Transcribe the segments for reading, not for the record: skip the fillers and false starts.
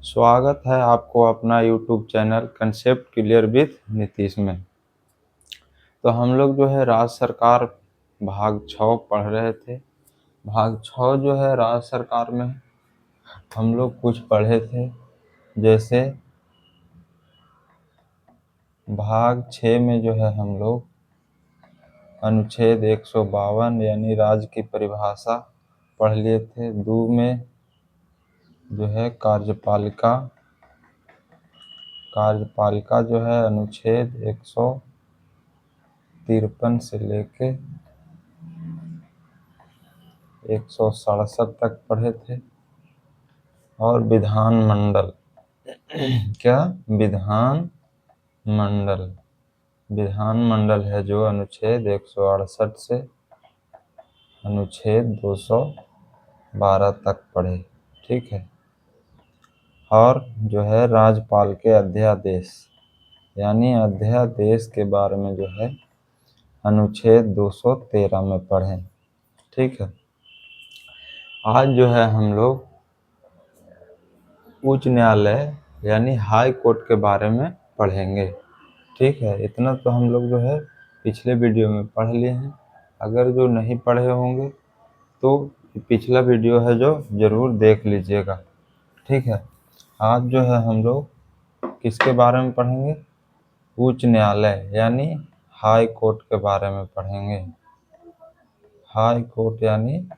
स्वागत है आपको अपना YouTube channel concept clear with Nitish में। तो हम लोग जो है राज्य सरकार भाग 6 पढ़ रहे थे। भाग 6 जो है राज्य सरकार में हम लोग कुछ पढ़े थे, जैसे भाग 6 में जो है हम लोग अनुच्छेद 152 यानी राज्य की परिभाषा पढ़ लिए थे। 2 में जो है कार्यपालिका जो है अनुच्छेद 153 से लेके 167 तक पढ़े थे। और विधानमंडल क्या विधानमंडल है जो अनुच्छेद 168 से अनुच्छेद 212 तक पढ़े। ठीक है। और जो है राज्यपाल के अध्यादेश यानी अध्यादेश के बारे में जो है अनुच्छेद 213 में पढ़े। ठीक है। आज जो है हम लोग उच्च न्यायालय यानी हाई कोर्ट के बारे में पढ़ेंगे। ठीक है। इतना तो हम लोग जो है पिछले वीडियो में पढ़ लिए हैं। अगर जो नहीं पढ़े होंगे तो पिछला वीडियो है जो ज़रूर देख लीजिएगा। ठीक है। आज जो है हम लोग किसके बारे में पढ़ेंगे? उच्च न्यायालय यानी हाई कोर्ट के बारे में पढ़ेंगे। हाई कोर्ट यानी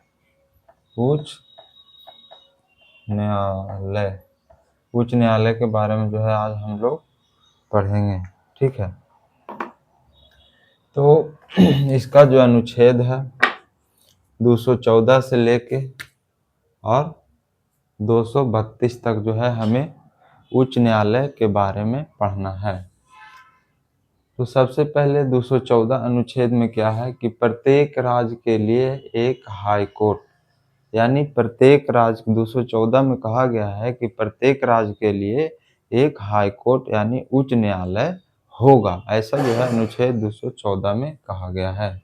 उच्च न्यायालय। उच्च न्यायालय के बारे में जो है आज हम लोग पढ़ेंगे। ठीक है। तो इसका जो अनुच्छेद है 214 से लेके और 232 तक जो है हमें उच्च न्यायालय के बारे में पढ़ना है। तो सबसे पहले 214 अनुच्छेद में क्या है कि प्रत्येक राज्य के लिए एक हाई कोर्ट यानी प्रत्येक राज्य 214 में कहा गया है कि प्रत्येक राज्य के लिए एक हाई कोर्ट यानी उच्च न्यायालय होगा। ऐसा जो है अनुच्छेद 214 में कहा गया है।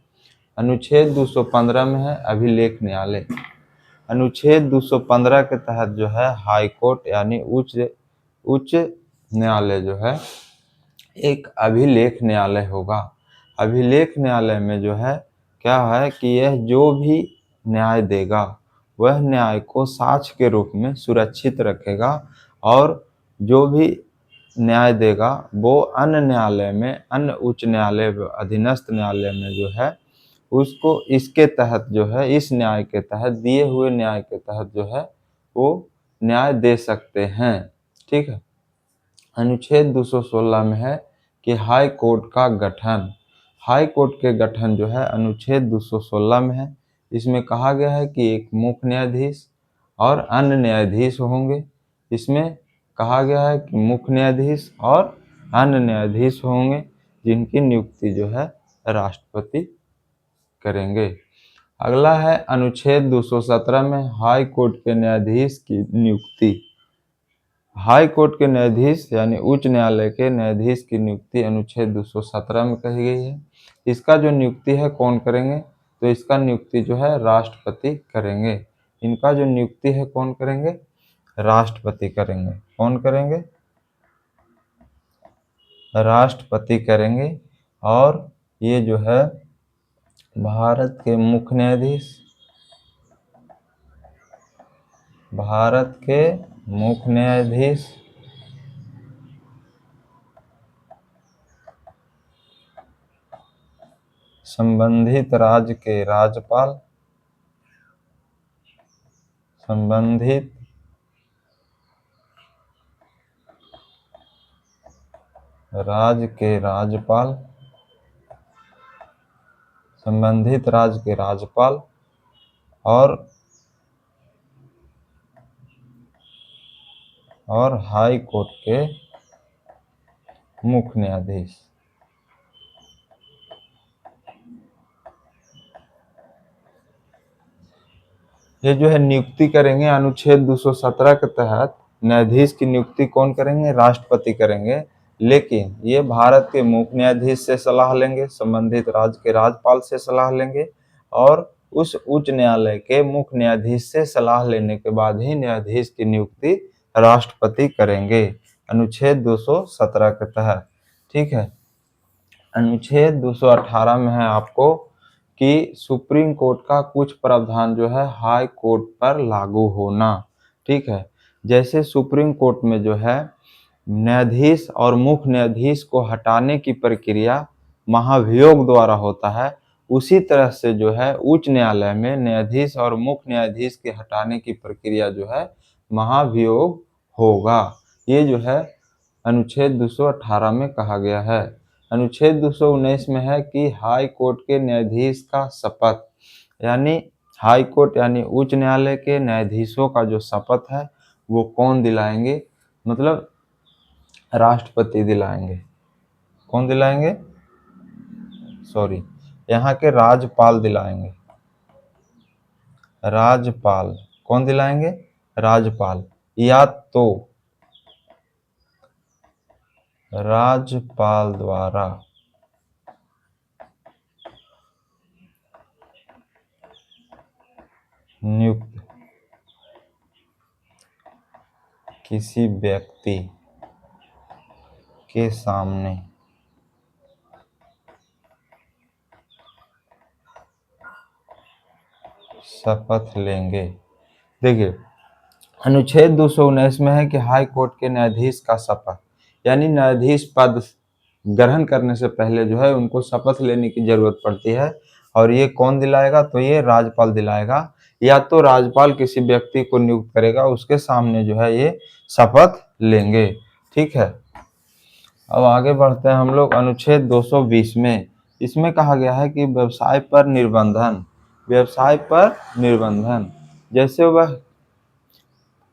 अनुच्छेद 215 में है अभिलेख न्यायालय। अनुच्छेद 215 के तहत जो है हाई कोर्ट यानी उच्च न्यायालय जो है एक अभिलेख न्यायालय होगा। अभिलेख न्यायालय में जो है क्या है कि यह जो भी न्याय देगा वह न्याय को साक्ष्य के रूप में सुरक्षित रखेगा और जो भी न्याय देगा वो अन्य न्यायालय में, अन्य उच्च न्यायालय अधीनस्थ न्यायालय में जो है उसको इसके तहत जो है इस न्याय के तहत दिए हुए न्याय के तहत जो है वो न्याय दे सकते हैं। ठीक है। अनुच्छेद 216 में है कि हाई कोर्ट का गठन। हाई कोर्ट के गठन जो है अनुच्छेद 216 में है। इसमें कहा गया है कि एक मुख्य न्यायाधीश और अन्य न्यायाधीश होंगे। इसमें कहा गया है कि मुख्य न्यायाधीश और अन्य न्यायाधीश होंगे जिनकी नियुक्ति जो है राष्ट्रपति करेंगे। अगला है अनुच्छेद 217 में हाई कोर्ट के न्यायाधीश की नियुक्ति। हाई कोर्ट के न्यायाधीश यानी उच्च न्यायालय के न्यायाधीश की नियुक्ति अनुच्छेद 217 में कही गई है। इसका जो नियुक्ति है कौन करेंगे? तो इसका नियुक्ति जो है राष्ट्रपति करेंगे। इनका जो नियुक्ति है कौन करेंगे? राष्ट्रपति करेंगे। कौन करेंगे? राष्ट्रपति करेंगे। और ये जो है भारत के मुख्य न्यायाधीश, भारत के मुख्य न्यायाधीश संबंधित राज्य के राज्यपाल, संबंधित राज्य के राज्यपाल, संबंधित राज्य के राज्यपाल और हाई कोर्ट के मुख्य न्यायाधीश। ये जो है नियुक्ति करेंगे अनुच्छेद 217 के तहत न्यायाधीश की नियुक्ति कौन करेंगे? राष्ट्रपति करेंगे। लेकिन ये भारत के मुख्य न्यायाधीश से सलाह लेंगे, संबंधित राज्य के राज्यपाल से सलाह लेंगे और उस उच्च न्यायालय के मुख्य न्यायाधीश से सलाह लेने के बाद ही न्यायाधीश की नियुक्ति राष्ट्रपति करेंगे, अनुच्छेद 217 के तहत। ठीक है। अनुच्छेद 218 में है आपको कि सुप्रीम कोर्ट का कुछ प्रावधान जो है हाई कोर्ट पर लागू होना। ठीक है। जैसे सुप्रीम कोर्ट में जो है न्यायाधीश और मुख्य न्यायाधीश को हटाने की प्रक्रिया महाभियोग द्वारा होता है, उसी तरह से जो है उच्च न्यायालय में न्यायाधीश और मुख्य न्यायाधीश के हटाने की प्रक्रिया जो है महाभियोग होगा। ये जो है अनुच्छेद 218 में कहा गया है। अनुच्छेद 219 में है कि हाई कोर्ट के न्यायाधीश का शपथ, यानी हाई कोर्ट यानी उच्च न्यायालय के न्यायाधीशों का जो शपथ है वो कौन दिलाएंगे, मतलब राष्ट्रपति दिलाएंगे। कौन दिलाएंगे? सॉरी, यहाँ के राज्यपाल दिलाएंगे। राज्यपाल कौन दिलाएंगे? राज्यपाल, या तो राज्यपाल द्वारा नियुक्त किसी व्यक्ति के सामने शपथ लेंगे। देखिए, अनुच्छेद 219 में है कि हाई कोर्ट के न्यायाधीश का शपथ, यानी न्यायाधीश पद ग्रहण करने से पहले जो है उनको शपथ लेने की जरूरत पड़ती है, और ये कौन दिलाएगा? तो ये राज्यपाल दिलाएगा, या तो राज्यपाल किसी व्यक्ति को नियुक्त करेगा, उसके सामने जो है ये शपथ लेंगे। ठीक है। अब आगे बढ़ते हैं हम लोग अनुच्छेद 220 में। इसमें कहा गया है कि व्यवसाय पर निर्बंधन, व्यवसाय पर निर्बंधन, जैसे वह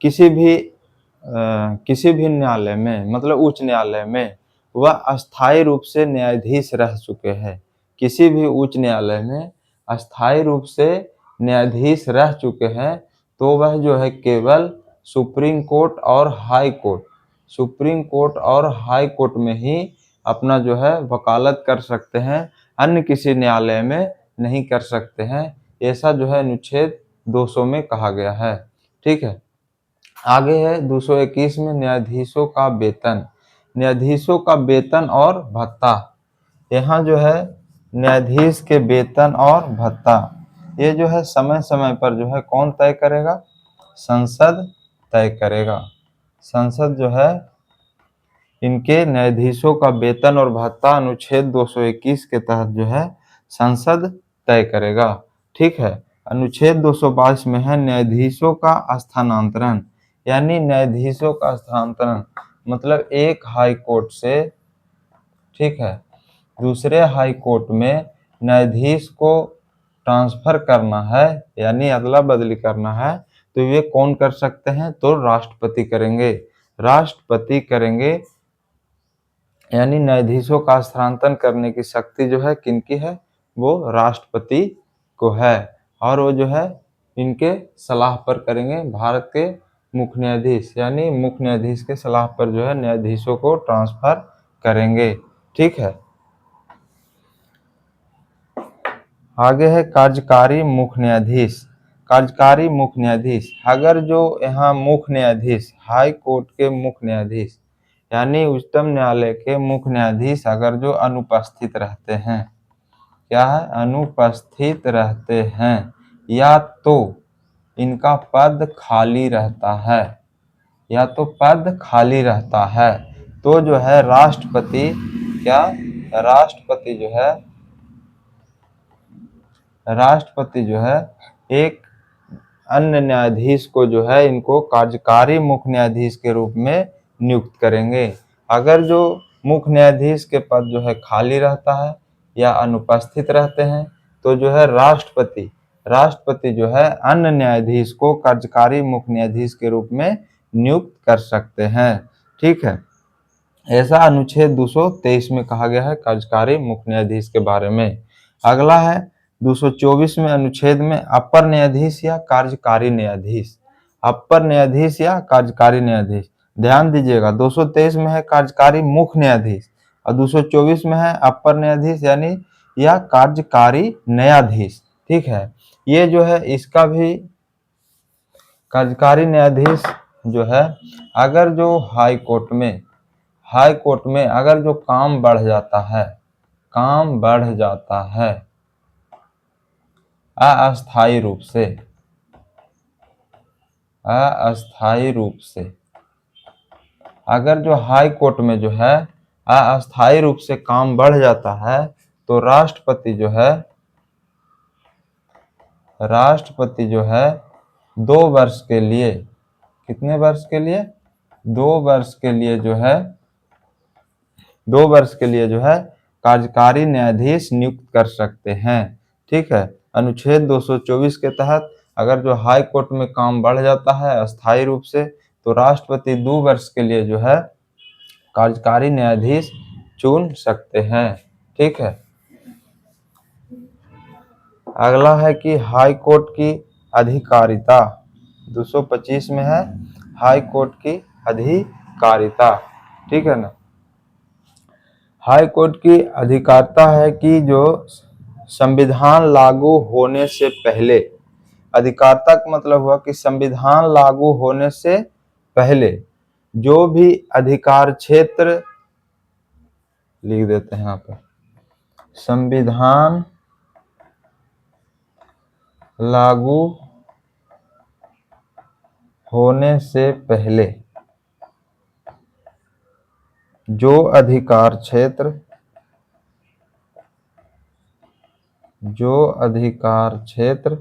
किसी भी न्यायालय में, मतलब उच्च न्यायालय में वह अस्थायी रूप से न्यायाधीश रह चुके हैं, किसी भी उच्च न्यायालय में अस्थायी रूप से न्यायाधीश रह चुके हैं, तो वह जो है केवल सुप्रीम कोर्ट और हाई कोर्ट, सुप्रीम कोर्ट और हाई कोर्ट में ही अपना जो है वकालत कर सकते हैं, अन्य किसी न्यायालय में नहीं कर सकते हैं। ऐसा जो है अनुच्छेद 200 में कहा गया है। ठीक है। आगे है 221 में न्यायाधीशों का वेतन, न्यायाधीशों का वेतन और भत्ता। यहाँ जो है न्यायाधीश के वेतन और भत्ता, ये जो है समय समय पर जो है कौन तय करेगा? संसद तय करेगा। संसद जो है इनके न्यायाधीशों का वेतन और भत्ता अनुच्छेद 221 के तहत जो है संसद तय करेगा। ठीक है। अनुच्छेद 222 में है न्यायाधीशों का स्थानांतरण, यानी न्यायाधीशों का स्थानांतरण मतलब एक हाई कोर्ट से, ठीक है, दूसरे हाई कोर्ट में न्यायाधीश को ट्रांसफर करना है, यानी अदला बदली करना है, तो ये कौन कर सकते हैं? तो राष्ट्रपति करेंगे। राष्ट्रपति करेंगे, यानी न्यायाधीशों का स्थानांतरण करने की शक्ति जो है किनकी है? वो राष्ट्रपति को है, और वो जो है इनके सलाह पर करेंगे। भारत के मुख्य न्यायाधीश, यानी मुख्य न्यायाधीश के सलाह पर जो है न्यायाधीशों को ट्रांसफर करेंगे। ठीक है। आगे है कार्यकारी मुख्य न्यायाधीश। कार्यकारी मुख्य न्यायाधीश, अगर जो यहाँ मुख्य न्यायाधीश, हाई कोर्ट के मुख्य न्यायाधीश यानी उच्चतम न्यायालय के मुख्य न्यायाधीश अगर जो अनुपस्थित रहते हैं, क्या है? अनुपस्थित रहते हैं, या तो इनका पद खाली रहता है, या तो पद खाली रहता है, तो जो है राष्ट्रपति, क्या राष्ट्रपति जो है एक अन्य न्यायाधीश को जो है इनको कार्यकारी मुख्य न्यायाधीश के रूप में नियुक्त करेंगे। अगर जो मुख्य न्यायाधीश के पद जो है खाली रहता है या अनुपस्थित रहते हैं, तो जो है राष्ट्रपति जो है अन्य न्यायाधीश को कार्यकारी मुख्य न्यायाधीश के रूप में नियुक्त कर सकते हैं। ठीक है। ऐसा अनुच्छेद 223 में कहा गया है कार्यकारी मुख्य न्यायाधीश के बारे में। अगला है 224 में अनुच्छेद में अपर न्यायाधीश या कार्यकारी न्यायाधीश, अपर न्यायाधीश या कार्यकारी न्यायाधीश। ध्यान दीजिएगा, 223 में है कार्यकारी मुख्य न्यायाधीश और 224 में है अपर न्यायाधीश यानी या कार्यकारी न्यायाधीश। ठीक है। ये जो है इसका भी कार्यकारी न्यायाधीश जो है अगर जो हाई कोर्ट में अगर जो काम बढ़ जाता है अस्थायी रूप से अगर जो हाई कोर्ट में जो है अस्थायी रूप से काम बढ़ जाता है तो राष्ट्रपति जो है 2 वर्ष के लिए, कितने वर्ष के लिए, 2 वर्ष के लिए जो है कार्यकारी न्यायाधीश नियुक्त कर सकते हैं। ठीक है। अनुच्छेद 224 के तहत अगर जो हाई कोर्ट में काम बढ़ जाता है अस्थायी रूप से तो राष्ट्रपति 2 वर्ष के लिए जो है कार्यकारी न्यायाधीश चुन सकते हैं। ठीक है। अगला है कि हाई कोर्ट की अधिकारिता, 225 में है हाई कोर्ट की अधिकारिता। ठीक है ना। हाई कोर्ट की अधिकारिता है कि जो संविधान लागू होने से पहले, अधिकारिता का मतलब हुआ कि संविधान लागू होने से पहले जो भी अधिकार क्षेत्र, लिख देते हैं यहाँ पर, संविधान लागू होने से पहले जो अधिकार क्षेत्र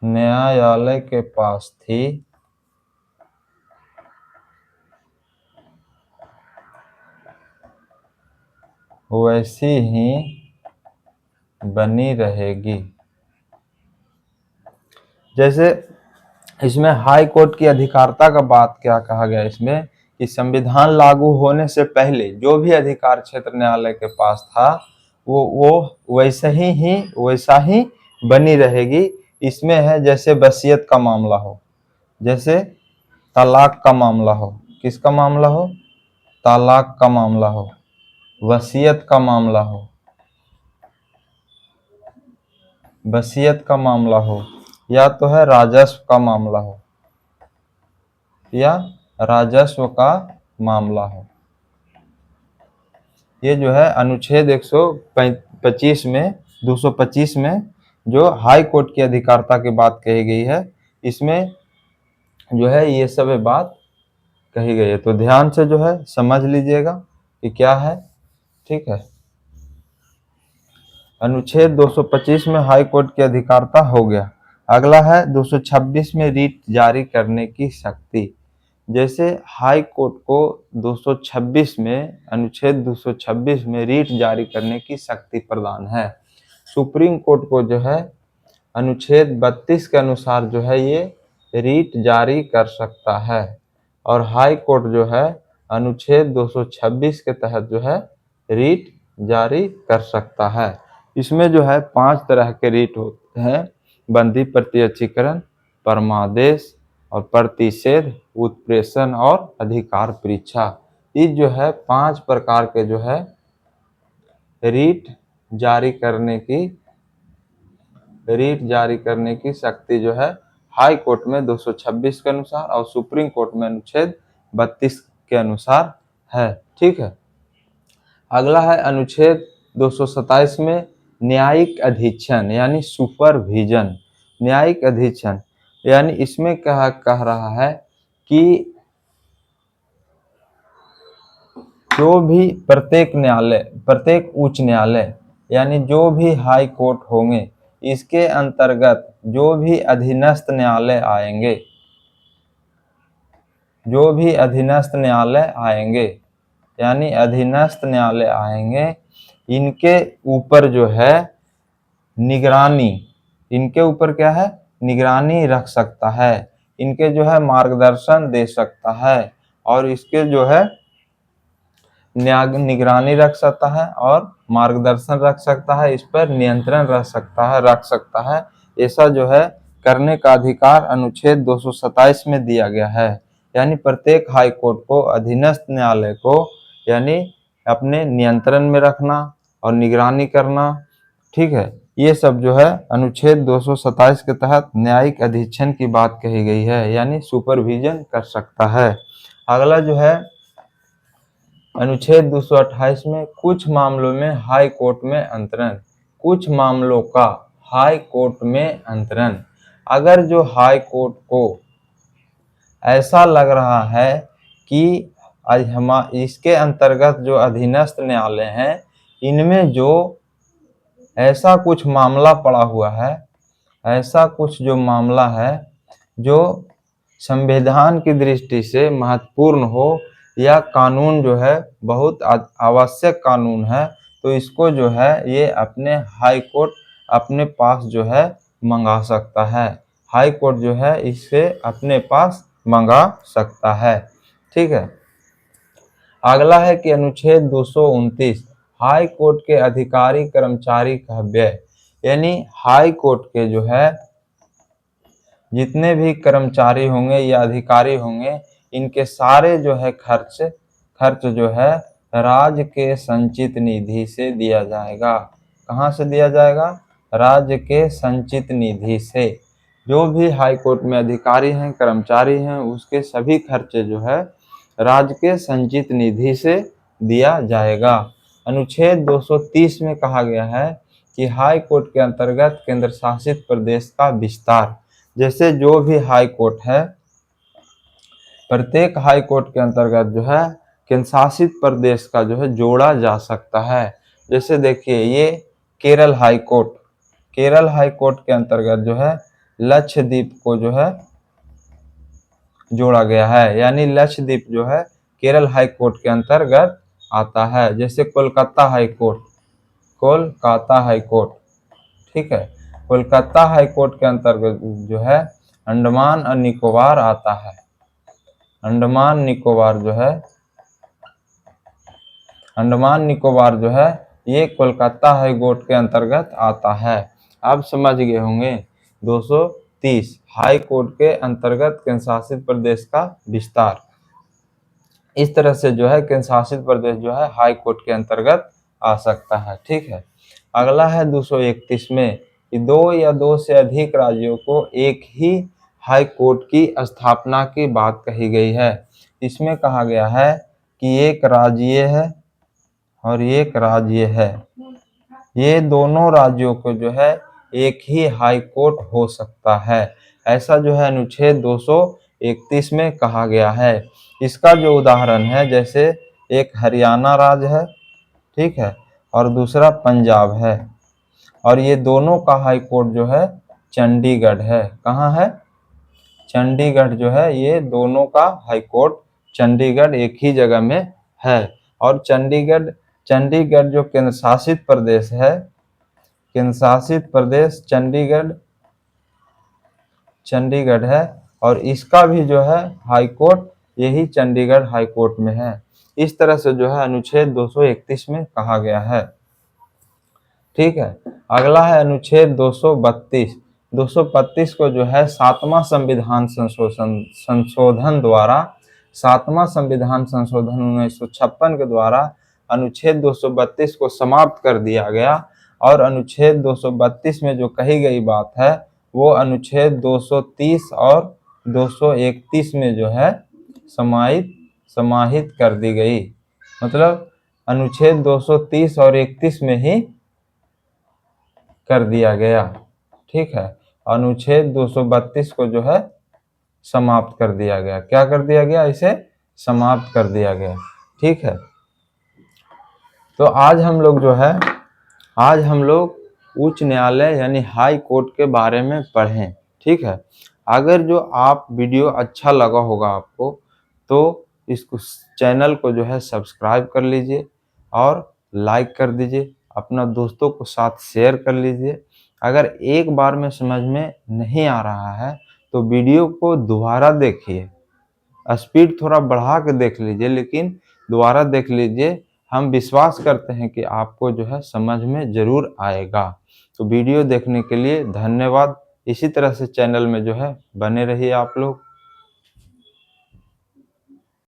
न्यायालय के पास थी वैसी ही बनी रहेगी। जैसे इसमें हाई कोर्ट की अधिकारिता का बात क्या कहा गया इसमें कि संविधान लागू होने से पहले जो भी अधिकार क्षेत्र न्यायालय के पास था वो वैसा ही बनी रहेगी। इसमें है जैसे वसीयत का मामला हो, जैसे तलाक का मामला हो, किसका मामला हो, तलाक का मामला हो, वसीयत का मामला हो, या तो है राजस्व का मामला हो, ये जो है अनुच्छेद 125 में 225 में जो हाई कोर्ट की अधिकारिता की बात कही गई है इसमें जो है ये सब बात कही गई है। तो ध्यान से जो है समझ लीजिएगा कि क्या है। ठीक है। अनुच्छेद 225 में हाई कोर्ट की अधिकारिता हो गया। अगला है 226 में रीट जारी करने की शक्ति। जैसे हाई कोर्ट को 226 में, अनुच्छेद 226 में रीट जारी करने की शक्ति प्रदान है। सुप्रीम कोर्ट को जो है अनुच्छेद 32 के अनुसार जो है ये रीट जारी कर सकता है और हाई कोर्ट जो है अनुच्छेद 226 के तहत जो है रीट जारी कर सकता है। इसमें जो है 5 तरह के रीट होते हैं, बंदी प्रत्यक्षीकरण, परमादेश और प्रतिषेध, उत्प्रेषण और अधिकार परीक्षा। ये जो है 5 प्रकार के जो है रीट जारी करने की शक्ति जो है हाई कोर्ट में 226 के अनुसार और सुप्रीम कोर्ट में अनुच्छेद 32 के अनुसार है। ठीक है। अगला है अनुच्छेद 227 में न्यायिक अधीक्षण यानी सुपरविजन। न्यायिक अधीक्षण यानी इसमें कह रहा है कि जो भी प्रत्येक उच्च न्यायालय यानी जो भी हाई कोर्ट होंगे इसके अंतर्गत जो भी अधीनस्थ न्यायालय आएंगे इनके ऊपर जो है निगरानी रख सकता है, इनके जो है मार्गदर्शन दे सकता है और इसके जो है निगरानी रख सकता है और मार्गदर्शन रख सकता है, इस पर नियंत्रण रख सकता है। ऐसा जो है करने का अधिकार अनुच्छेद 227 में दिया गया है। यानी प्रत्येक हाई कोर्ट को अधीनस्थ न्यायालय को यानी अपने नियंत्रण में रखना और निगरानी करना, ठीक है, ये सब जो है अनुच्छेद 227 के तहत न्यायिक अधीक्षण की बात कही गई है, यानी सुपरविजन कर सकता है। अगला जो है अनुच्छेद 228 में कुछ मामलों में हाई कोर्ट में अंतरण, कुछ मामलों का हाई कोर्ट में अंतरण। अगर जो हाई कोर्ट को ऐसा लग रहा है कि इसके अंतर्गत जो अधीनस्थ न्यायालय हैं इनमें जो ऐसा कुछ मामला पड़ा हुआ है, ऐसा कुछ जो मामला है जो संविधान की दृष्टि से महत्वपूर्ण हो या कानून जो है बहुत आवश्यक कानून है, तो इसको जो है ये अपने हाई कोर्ट अपने पास जो है मंगा सकता है। हाई कोर्ट जो है इसे अपने पास मंगा सकता है। ठीक है। अगला है कि अनुच्छेद 229 हाई कोर्ट के अधिकारी कर्मचारी का व्यय, यानी हाई कोर्ट के जो है जितने भी कर्मचारी होंगे या अधिकारी होंगे इनके सारे जो है खर्च जो है राज्य के संचित निधि से दिया जाएगा। कहाँ से दिया जाएगा? राज्य के संचित निधि से। जो भी हाई कोर्ट में अधिकारी हैं, कर्मचारी हैं, उसके सभी खर्चे जो है राज्य के संचित निधि से दिया जाएगा। अनुच्छेद 230 में कहा गया है कि हाई कोर्ट के अंतर्गत केंद्र शासित प्रदेश का विस्तार, जैसे जो भी हाई कोर्ट है प्रत्येक हाई कोर्ट के अंतर्गत जो है केंद्र शासित प्रदेश का जो है जोड़ा जा सकता है। जैसे देखिए ये Kerala high court, Kerala high court के अंतर्गत जो है लक्षद्वीप को जो है जोड़ा गया है, यानी लक्षद्वीप जो है केरल हाई कोर्ट के अंतर्गत आता है। जैसे Kolkata high court, Kolkata high court, ठीक है, कोलकाता हाई कोर्ट के अंतर्गत जो है अंडमान और निकोबार आता है। अंडमान निकोबार जो है, अंडमान निकोबार जो है ये कोलकाता हाई कोर्ट के अंतर्गत आता है। आप समझ गए होंगे 230 हाई कोर्ट के अंतर्गत केंद्र शासित प्रदेश का विस्तार। इस तरह से जो है केंद्र शासित प्रदेश जो है हाई कोर्ट के अंतर्गत आ सकता है। ठीक है। अगला है 231 में कि 2 या 2 से अधिक राज्यों को एक ही हाई कोर्ट की स्थापना की बात कही गई है। इसमें कहा गया है कि एक राज्य ये है और एक राज्य ये है, ये दोनों राज्यों को जो है एक ही हाई कोर्ट हो सकता है। ऐसा जो है अनुच्छेद 231 में कहा गया है। इसका जो उदाहरण है, जैसे एक हरियाणा राज्य है, ठीक है, और दूसरा पंजाब है, और ये दोनों का हाई कोर्ट जो है चंडीगढ़ है। कहाँ है? चंडीगढ़ जो है ये दोनों का हाई कोर्ट चंडीगढ़ एक ही जगह में है। और चंडीगढ़ जो केंद्र शासित प्रदेश है, केंद्र शासित प्रदेश चंडीगढ़ है, और इसका भी जो है हाई कोर्ट यही चंडीगढ़ हाई कोर्ट में है। इस तरह से जो है अनुच्छेद 231 में कहा गया है। ठीक है। अगला है अनुच्छेद 232। 232 को जो है 7वां संविधान संशोधन द्वारा, 7वां संविधान संशोधन 1956 के द्वारा अनुच्छेद 232 को समाप्त कर दिया गया। और अनुच्छेद 232 में जो कही गई बात है वो अनुच्छेद 230 और 231 में जो है समाहित कर दी गई। मतलब अनुच्छेद 230 और 31 में ही कर दिया गया। ठीक है। अनुच्छेद 232 को जो है समाप्त कर दिया गया। क्या कर दिया गया? इसे समाप्त कर दिया गया। ठीक है। तो आज हम लोग उच्च न्यायालय यानी हाई कोर्ट के बारे में पढ़ें। ठीक है। अगर जो आप वीडियो अच्छा लगा होगा आपको, तो इसको चैनल को जो है सब्सक्राइब कर लीजिए और लाइक कर दीजिए, अपना दोस्तों को साथ शेयर कर लीजिए। अगर एक बार में समझ में नहीं आ रहा है तो वीडियो को दोबारा देखिए, स्पीड थोड़ा बढ़ा के देख लीजिए, लेकिन दोबारा देख लीजिए। हम विश्वास करते हैं कि आपको जो है समझ में जरूर आएगा। तो वीडियो देखने के लिए धन्यवाद। इसी तरह से चैनल में जो है बने रहिए आप लोग।